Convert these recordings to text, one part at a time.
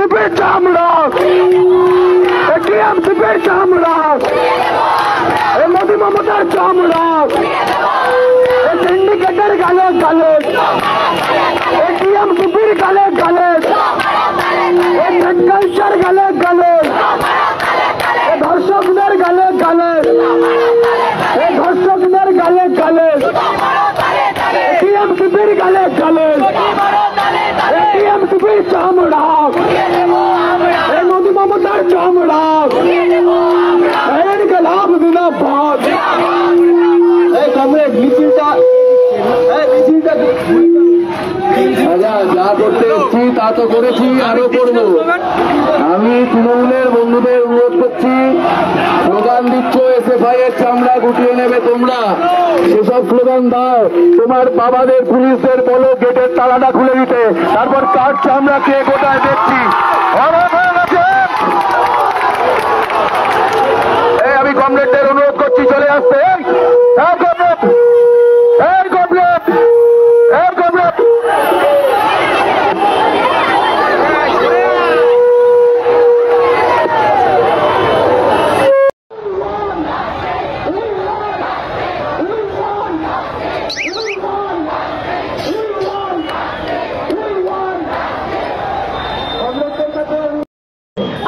টিএমসিপির চামড়া, টিএমসিপির চামড়া, মোদী মমতার চামড়া, সিন্ডিকেটের গালে গালে, টিএমসিপির গালে গালে, কালচার গালে গালে, ধর্ষকদের গালে গালে, ধর্ষকদের গালে গালে, টিএমসিপির গালে গালে, টিএমসিপির চামড়া, মোদী মমতার চামড়া, এর লাভ জিন্দাবাদ। এই কমরেড মিছিলটা যা করতে এসছি তা তো করেছি, আরো করবো। আমি তৃণমূলের বন্ধুদের অনুরোধ করছি, স্লোগান দিচ্ছ এসএফআই এর চামড়া গুটিয়ে নেবে তোমরা, সেসব স্লোগান দাও। তোমার বাবাদের পুলিশদের বলো গেটের তালাটা খুলে দিতে, তারপর কার চামড়া কে কোথায় দেখছি। আমি কমরেডদের অনুরোধ করছি চলে আসতে।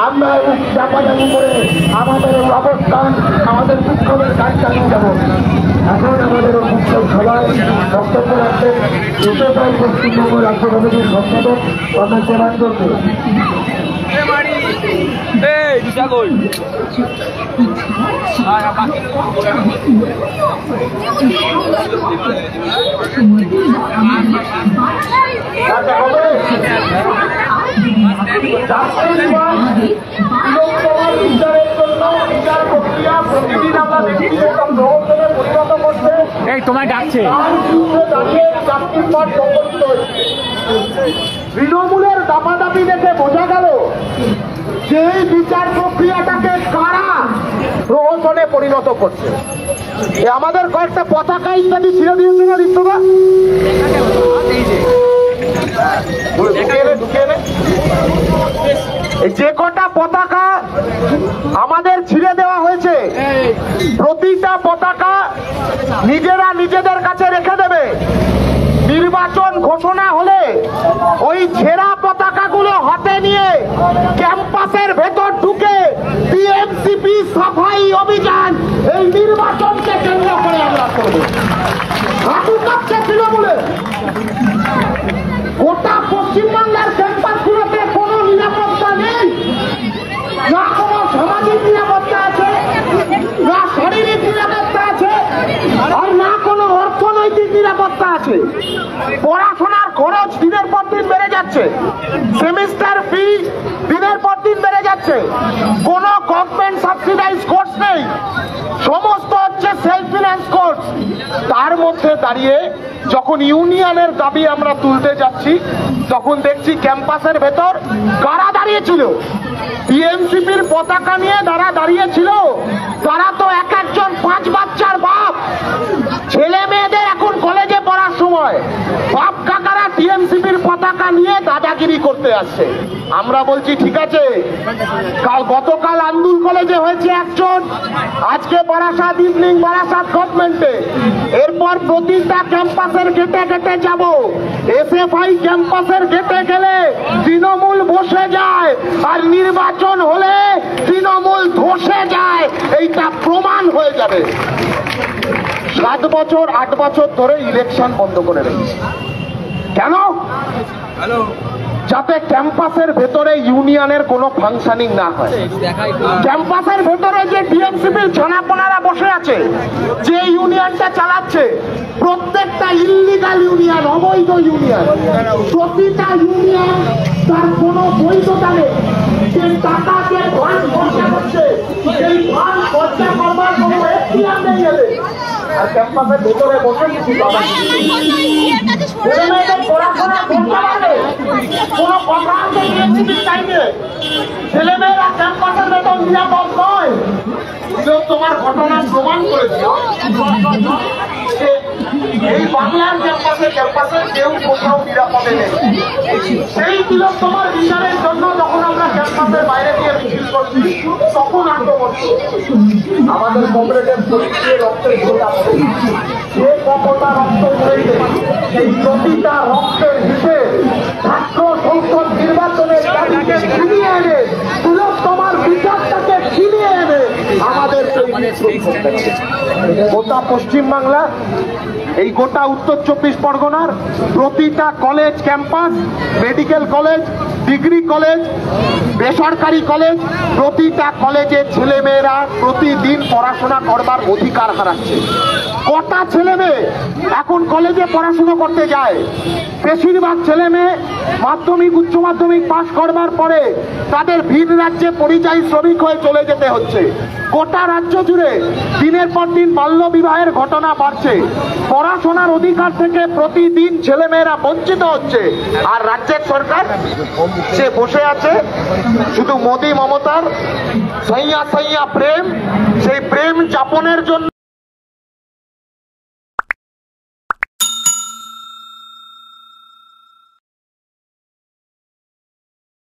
আমরা চাপাচাপি করে আমাদের অবস্থান, আমাদের বিক্ষোভের কাজ চালিয়ে যাব। এখন আমাদের বিক্ষোভ সবাই বক্তব্য রাখবেন এসএফআই পশ্চিমবঙ্গ রাজ্য কমিটির সম্পাদক অমিত দেবানন্দকে। এই তোমায় ডাকছে। তৃণমূলের দাপাদাপি দেখে বোঝা গেল যে এই বিচার প্রক্রিয়াটাকে কারা প্রহসনে পরিণত করছে। আমাদের কয়েকটা পতাকা ইত্যাদি ছিঁড়ে দিয়েছে না ঋতুদা, যে কটা পতাকা আমাদের ছিঁড়ে দেওয়া হয়েছে, প্রতিটা পতাকা নিজেরা নিজেদের কাছে রেখে দেবে। নির্বাচন ঘোষণা হলে ওই ছেঁড়া পতাকাগুলো হাতে নিয়ে ক্যাম্পাসের ভেতর ঢুকে টিএমসিপি সাফাই অভিযান এই নির্বাচনকে কেন্দ্র করে আমরা করব। হাঁটু কাঁপছে তৃণমূলে। গোটা পশ্চিমবাংলার ক্যাম্পাসগুলোতে কোনো নিরাপত্তা নেই, না কোনো সামাজিক নিরাপত্তা আছে, না শারীরিক নিরাপত্তা আছে, আর না কোনো অর্থনৈতিক নিরাপত্তা আছে। পড়াশোনার খরচ দিনের পর দিন বেড়ে যাচ্ছে, সেমিস্টার ফি দিনের পর দিন বেড়ে যাচ্ছে, কোনো গভর্নমেন্ট সাবসিডাইজ কোর্স নেই, সমস্ত হচ্ছে সেলফ ফিন্যান্স কোর্স। তার মধ্যে দাঁড়িয়ে যখন ইউনিয়নের দাবি আমরা তুলতে যাচ্ছি, তখন দেখছি ক্যাম্পাসের ভেতর কারা দাঁড়িয়েছিল, টিএমসিপির পতাকা নিয়ে যারা দাঁড়িয়েছিল তারা তো এক একজন 5 বাচ্চার বাপ। ছেলে মেয়েদের এখন কলেজে পড়ার সময় বাপ কাকারা টিএমসিপির পতাকা নিয়ে দাদাগিরি করতে আসছে। আমরা বলছি ঠিক আছে, গতকাল আন্দুল কলেজে হয়েছে একজন, আজকে বারাসাত ইভিনিং বারাসাত গভর্নমেন্টে, এরপর প্রতিটা ক্যাম্পাসের গেটে গেটে যাব। এসএফআই ক্যাম্পাসের গেটে গেলে তৃণমূল বসে যায়, আর নির্বাচন হলে তৃণমূল ধসে যায়, এইটা প্রমাণ হয়ে যাবে। 7 বছর 8 বছর ধরে ইলেকশন বন্ধ করে রেখেছে কেন? যাতে ক্যাম্পাসের ভেতরে ইউনিয়নের কোনো ফাংশনিং না হয়। ক্যাম্পাসের ভেতরে যে টিএমসিপির ছানাপোনারা বসে আছে, যে ইউনিয়নটা চালাচ্ছে, প্রত্যেকটা ইল্লিগাল ইউনিয়ন, অবৈধ ইউনিয়ন। প্রতিটা ইউনিয়ন তার কোনো বৈধতা নেই। যে টাকাকে ফান্ড খরচা করছে, সেই ফান্ড খরচা করবার কোনো এখতিয়ার নেই এদের। আর ক্যাম্পাসের ভেতরে বসে কিছু পড়াশোনা করতে পারে, কোনো কথা আছে টিএমসিপির টাইমে? ছেলেমেয়েরা ক্যাম্পাসের ভেতর নিরাপদ নয়। তোমার ঘটনা প্রমাণ করেছে এই বাংলার ক্যাম্পাসে কেউ কোথাও নিরাপদে নেই। সেই ছিল তোমার বিচারের জন্য যখন আমরা বিরোধী তখন আক্রমণ আমাদের কমরেডের শরীরে রক্তের ঝোলা যে কতটা রক্ত হয়েছে সেই প্রতিটা রক্তের হিসেবে ছাত্র সংসদ নির্বাচনের দাবিকে ফিরিয়ে এনে তিলোত্তমার বিচারটাকে ফিরিয়ে এনে আমাদের গোটা পশ্চিমবাংলা এই গোটা উত্তর 24 পরগনার প্রতিটা college campus, medical college, degree college, বেসরকারি কলেজ, প্রতিটা কলেজের ছেলেমেয়েরা প্রতিদিন পড়াশোনা করবার অধিকার হারাচ্ছে। কটা ছেলে মেয়ে এখন কলেজে পড়াশোনা করতে যায়? বেশিরভাগ ছেলে মেয়ে মাধ্যমিক উচ্চ মাধ্যমিক পাশ করবার পরে তাদের ভিন রাজ্যে পরিযায়ী শ্রমিক হয়ে চলে যেতে হচ্ছে। গোটা রাজ্য জুড়ে দিনের পর দিন বাল্য বিবাহের ঘটনা বাড়ছে। পড়াশোনার অধিকার থেকে প্রতিদিন ছেলেমেয়েরা বঞ্চিত হচ্ছে। আর রাজ্যের সরকার সে বসে আছে শুধু মোদি মমতার সাইয়া সাইয়া প্রেম, সেই প্রেম যাপনের জন্য